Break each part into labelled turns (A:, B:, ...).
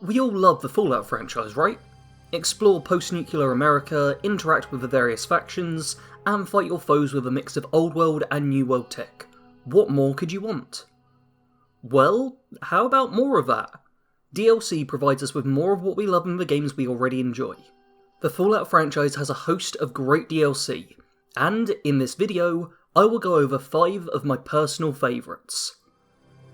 A: We all love the Fallout franchise, right? Explore post-nuclear America, interact with the various factions, and fight your foes with a mix of old world and new world tech. What more could you want? Well, how about more of that? DLC provides us with more of what we love in the games we already enjoy. The Fallout franchise has a host of great DLC, and in this video, I will go over 5 of my personal favourites.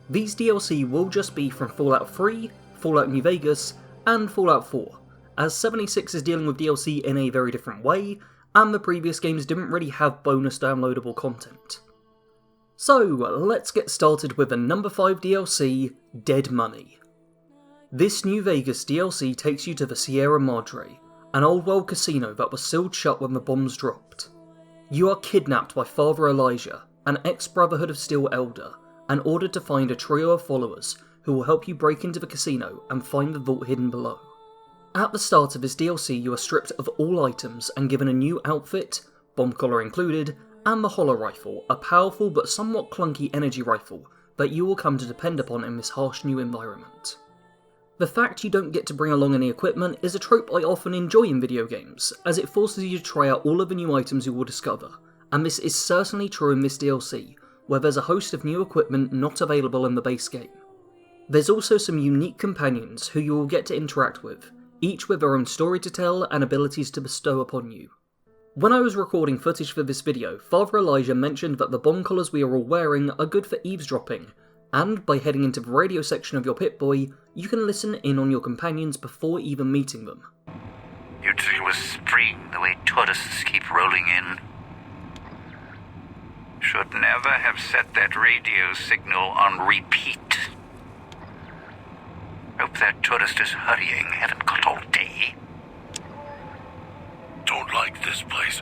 A: These DLC will just be from Fallout 3, Fallout New Vegas, and Fallout 4, as 76 is dealing with DLC in a very different way, and the previous games didn't really have bonus downloadable content. So, let's get started with the number 5 DLC, Dead Money. This New Vegas DLC takes you to the Sierra Madre, an old world casino that was sealed shut when the bombs dropped. You are kidnapped by Father Elijah, an ex-Brotherhood of Steel elder, and ordered to find a trio of followers who will help you break into the casino and find the vault hidden below. At the start of this DLC, you are stripped of all items and given a new outfit, bomb collar included, and the Holo Rifle, a powerful but somewhat clunky energy rifle that you will come to depend upon in this harsh new environment. The fact you don't get to bring along any equipment is a trope I often enjoy in video games, as it forces you to try out all of the new items you will discover, and this is certainly true in this DLC, where there's a host of new equipment not available in the base game. There's also some unique companions who you will get to interact with, each with their own story to tell and abilities to bestow upon you. When I was recording footage for this video, Father Elijah mentioned that the bomb collars we are all wearing are good for eavesdropping, and by heading into the radio section of your Pip-Boy, you can listen in on your companions before even meeting them.
B: You'd think it was spring the way tourists keep rolling in. Should never have set that radio signal on repeat. Hope that tourist is hurrying, haven't got all day.
C: Don't like this place.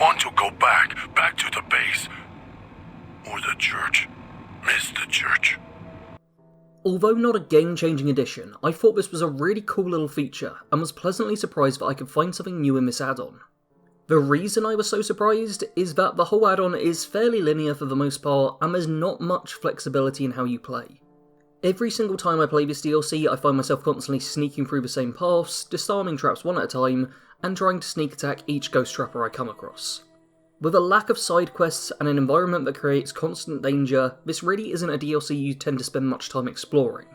C: Want to go back to the base. Or the church. Miss the church.
A: Although not a game-changing addition, I thought this was a really cool little feature, and was pleasantly surprised that I could find something new in this add-on. The reason I was so surprised is that the whole add-on is fairly linear for the most part, and there's not much flexibility in how you play. Every single time I play this DLC, I find myself constantly sneaking through the same paths, disarming traps one at a time, and trying to sneak attack each ghost trapper I come across. With a lack of side quests and an environment that creates constant danger, this really isn't a DLC you tend to spend much time exploring.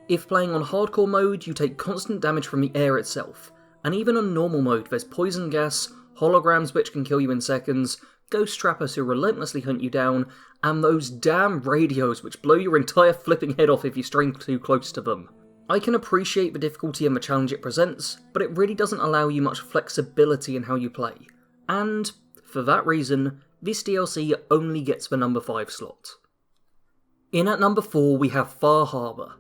A: If playing on hardcore mode, you take constant damage from the air itself, and even on normal mode there's poison gas, holograms which can kill you in seconds, ghost trappers who relentlessly hunt you down, and those damn radios which blow your entire flipping head off if you stray too close to them. I can appreciate the difficulty and the challenge it presents, but it really doesn't allow you much flexibility in how you play, and for that reason, this DLC only gets the number 5 slot. In at number 4 we have Far Harbor.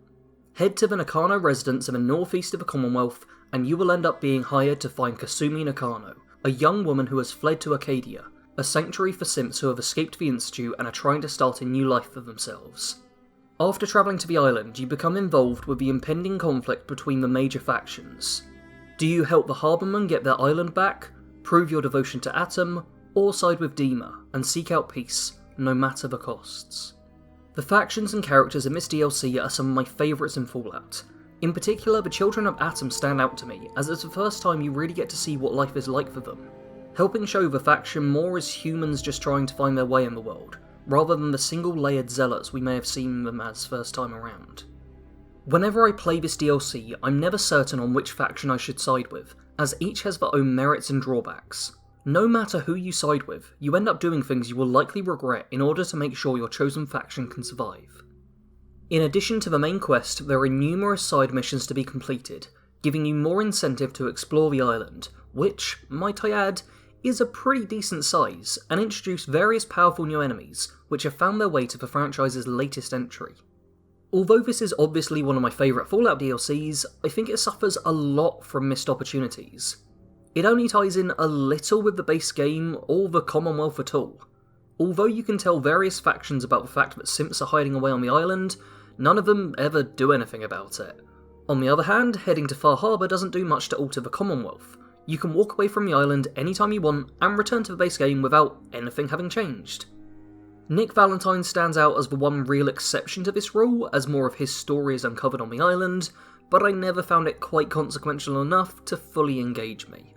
A: Head to the Nakano residence in the northeast of the Commonwealth, and you will end up being hired to find Kasumi Nakano, a young woman who has fled to Acadia, a sanctuary for simps who have escaped the Institute and are trying to start a new life for themselves. After travelling to the island, you become involved with the impending conflict between the major factions. Do you help the Harbormen get their island back, prove your devotion to Atom, or side with Dima and seek out peace, no matter the costs? The factions and characters in this DLC are some of my favourites in Fallout. In particular, the Children of Atom stand out to me, as it's the first time you really get to see what life is like for them, helping show the faction more as humans just trying to find their way in the world, rather than the single-layered zealots we may have seen them as first time around. Whenever I play this DLC, I'm never certain on which faction I should side with, as each has their own merits and drawbacks. No matter who you side with, you end up doing things you will likely regret in order to make sure your chosen faction can survive. In addition to the main quest, there are numerous side missions to be completed, giving you more incentive to explore the island, which, might I add, is a pretty decent size, and introduce various powerful new enemies, which have found their way to the franchise's latest entry. Although this is obviously one of my favourite Fallout DLCs, I think it suffers a lot from missed opportunities. It only ties in a little with the base game or the Commonwealth at all. Although you can tell various factions about the fact that simps are hiding away on the island, none of them ever do anything about it. On the other hand, heading to Far Harbor doesn't do much to alter the Commonwealth. You can walk away from the island anytime you want and return to the base game without anything having changed. Nick Valentine stands out as the one real exception to this rule, as more of his story is uncovered on the island, but I never found it quite consequential enough to fully engage me.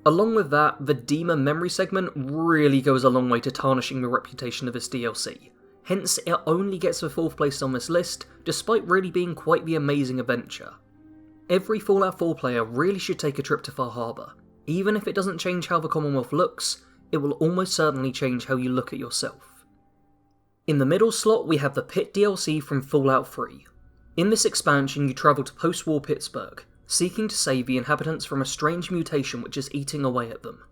A: Along with that, the Demon memory segment really goes a long way to tarnishing the reputation of this DLC, hence it only gets the 4th place on this list, despite really being quite the amazing adventure. Every Fallout 4 player really should take a trip to Far Harbor. Even if it doesn't change how the Commonwealth looks, it will almost certainly change how you look at yourself. In the middle slot we have the Pit DLC from Fallout 3. In this expansion you travel to post-war Pittsburgh, seeking to save the inhabitants from a strange mutation which is eating away at them.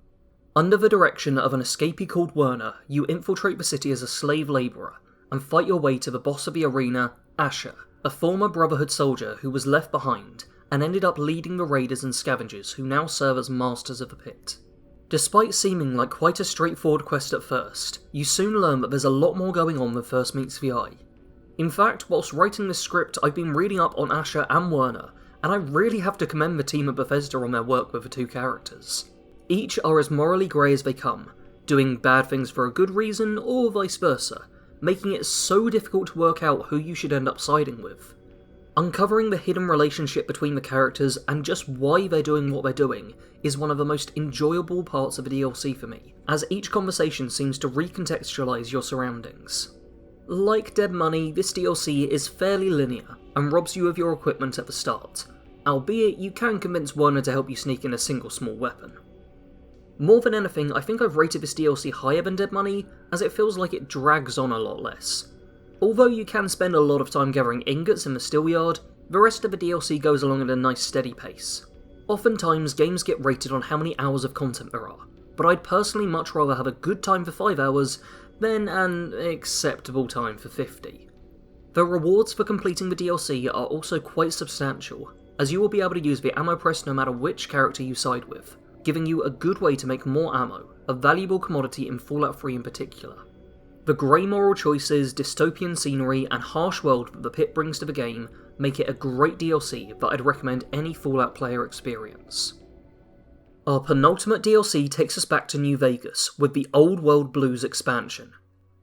A: Under the direction of an escapee called Werner, you infiltrate the city as a slave labourer, and fight your way to the boss of the arena, Asher, a former Brotherhood soldier who was left behind, and ended up leading the raiders and scavengers who now serve as masters of the pit. Despite seeming like quite a straightforward quest at first, you soon learn that there's a lot more going on than first meets the eye. In fact, whilst writing this script, I've been reading up on Asher and Werner, and I really have to commend the team at Bethesda on their work with the two characters. Each are as morally grey as they come, doing bad things for a good reason or vice versa, making it so difficult to work out who you should end up siding with. Uncovering the hidden relationship between the characters and just why they're doing what they're doing is one of the most enjoyable parts of the DLC for me, as each conversation seems to recontextualise your surroundings. Like Dead Money, this DLC is fairly linear and robs you of your equipment at the start, albeit you can convince Werner to help you sneak in a single small weapon. More than anything, I think I've rated this DLC higher than Dead Money, as it feels like it drags on a lot less. Although you can spend a lot of time gathering ingots in the Steelyard, the rest of the DLC goes along at a nice steady pace. Oftentimes games get rated on how many hours of content there are, but I'd personally much rather have a good time for 5 hours than an acceptable time for 50. The rewards for completing the DLC are also quite substantial, as you will be able to use the ammo press no matter which character you side with, giving you a good way to make more ammo, a valuable commodity in Fallout 3 in particular. The grey moral choices, dystopian scenery, and harsh world that the Pit brings to the game make it a great DLC that I'd recommend any Fallout player experience. Our penultimate DLC takes us back to New Vegas with the Old World Blues expansion.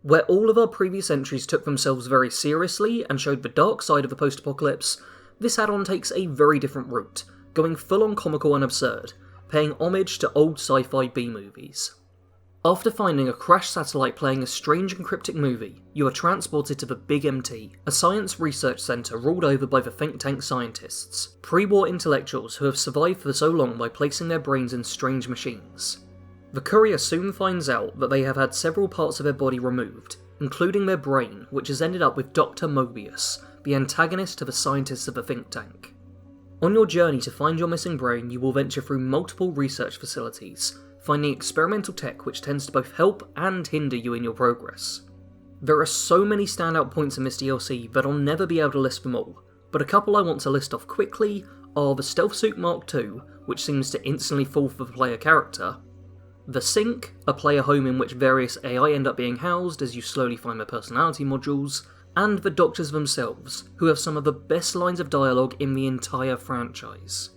A: Where all of our previous entries took themselves very seriously and showed the dark side of the post-apocalypse, this add-on takes a very different route, going full-on comical and absurd, paying homage to old sci-fi B-movies. After finding a crashed satellite playing a strange and cryptic movie, you are transported to the Big MT, a science research centre ruled over by the think tank scientists, pre-war intellectuals who have survived for so long by placing their brains in strange machines. The courier soon finds out that they have had several parts of their body removed, including their brain, which has ended up with Dr. Mobius, the antagonist to the scientists of the think tank. On your journey to find your missing brain, you will venture through multiple research facilities, finding experimental tech which tends to both help and hinder you in your progress. There are so many standout points in this DLC that I'll never be able to list them all, but a couple I want to list off quickly are the Stealth Suit Mark II, which seems to instantly fall for the player character, the Sink, a player home in which various AI end up being housed as you slowly find their personality modules, and the Doctors themselves, who have some of the best lines of dialogue in the entire franchise.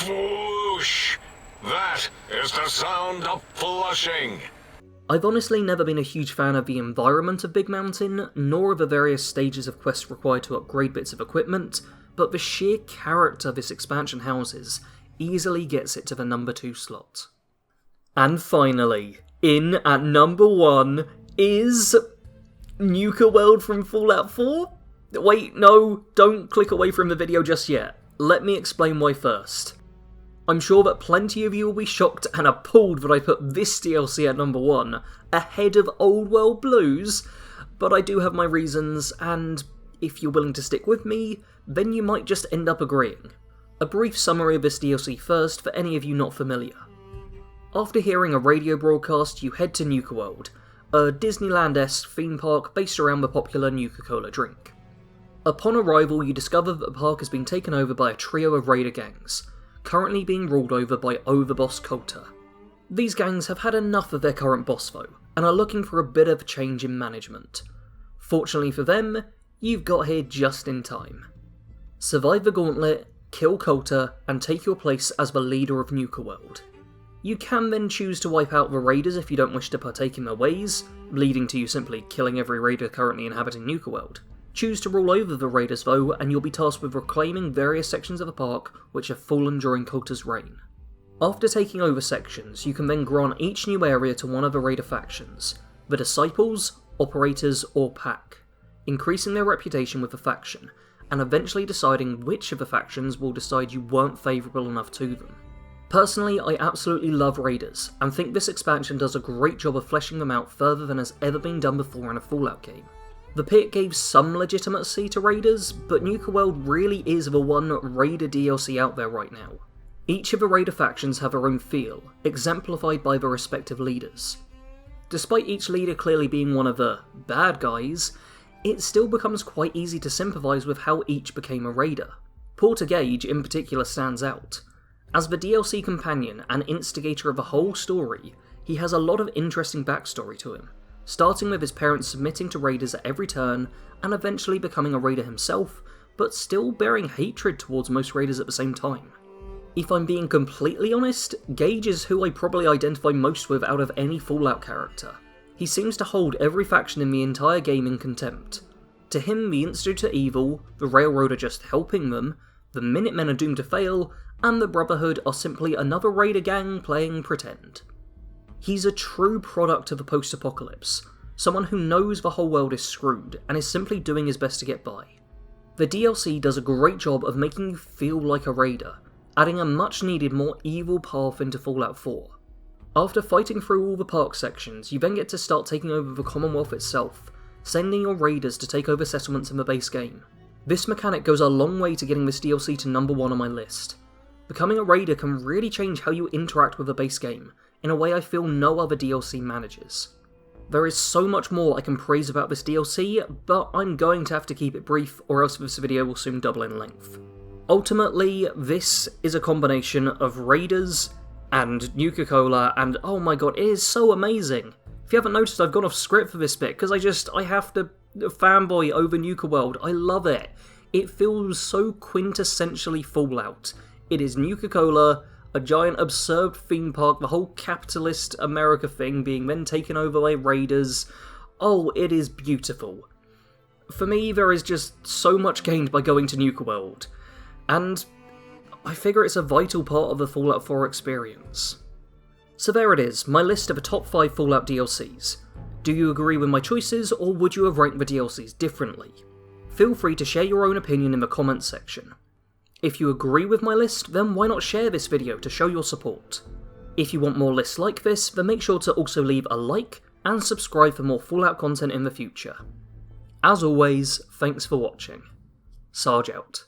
C: Whoosh! That is the sound of flushing!
A: I've honestly never been a huge fan of the environment of Big Mountain, nor of the various stages of quests required to upgrade bits of equipment, but the sheer character this expansion houses easily gets it to the number 2 slot. And finally, in at number 1 is Nuka World from Fallout 4? Wait, no, don't click away from the video just yet. Let me explain why first. I'm sure that plenty of you will be shocked and appalled that I put this DLC at number 1, ahead of Old World Blues, but I do have my reasons, and if you're willing to stick with me, then you might just end up agreeing. A brief summary of this DLC first for any of you not familiar. After hearing a radio broadcast, you head to Nuka World, a Disneyland-esque theme park based around the popular Nuka-Cola drink. Upon arrival, you discover that the park has been taken over by a trio of raider gangs, currently being ruled over by Overboss Coulter. These gangs have had enough of their current boss though, and are looking for a bit of change in management. Fortunately for them, you've got here just in time. Survive the gauntlet, kill Coulter, and take your place as the leader of Nuka World. You can then choose to wipe out the raiders if you don't wish to partake in their ways, leading to you simply killing every raider currently inhabiting Nuka World, Choose to rule over the raiders though, and you'll be tasked with reclaiming various sections of the park which have fallen during Coulter's reign. After taking over sections, you can then grant each new area to one of the raider factions, the Disciples, Operators, or Pack, increasing their reputation with the faction, and eventually deciding which of the factions will decide you weren't favourable enough to them. Personally, I absolutely love raiders, and think this expansion does a great job of fleshing them out further than has ever been done before in a Fallout game. The pit gave some legitimacy to raiders, but Nuka World really is the one raider DLC out there right now. Each of the raider factions have their own feel, exemplified by their respective leaders. Despite each leader clearly being one of the bad guys, it still becomes quite easy to sympathise with how each became a raider. Porter Gage in particular stands out. As the DLC companion and instigator of the whole story, he has a lot of interesting backstory to him, starting with his parents submitting to raiders at every turn and eventually becoming a raider himself, but still bearing hatred towards most raiders at the same time. If I'm being completely honest, Gage is who I probably identify most with out of any Fallout character. He seems to hold every faction in the entire game in contempt. To him, the Institute are evil, the Railroad are just helping them, the Minutemen are doomed to fail, and the Brotherhood are simply another raider gang playing pretend. He's a true product of the post-apocalypse, someone who knows the whole world is screwed and is simply doing his best to get by. The DLC does a great job of making you feel like a raider, adding a much needed more evil path into Fallout 4. After fighting through all the park sections, you then get to start taking over the Commonwealth itself, sending your raiders to take over settlements in the base game. This mechanic goes a long way to getting this DLC to number 1 on my list. Becoming a raider can really change how you interact with the base game, in a way I feel no other DLC manages. There is so much more I can praise about this DLC, but I'm going to have to keep it brief or else this video will soon double in length. Ultimately, this is a combination of raiders and Nuka-Cola, and oh my god, it is so amazing! If you haven't noticed, I've gone off script for this bit, because I have to fanboy over Nuka World. I love it. It feels so quintessentially Fallout. It is Nuka-Cola, a giant absurd theme park, the whole capitalist America thing being then taken over by raiders. Oh, it is beautiful. For me, there is just so much gained by going to Nuka World, and I figure it's a vital part of the Fallout 4 experience. So there it is, my list of the top 5 Fallout DLCs. Do you agree with my choices, or would you have ranked the DLCs differently? Feel free to share your own opinion in the comments section. If you agree with my list, then why not share this video to show your support? If you want more lists like this, then make sure to also leave a like and subscribe for more Fallout content in the future. As always, thanks for watching. Sarge out.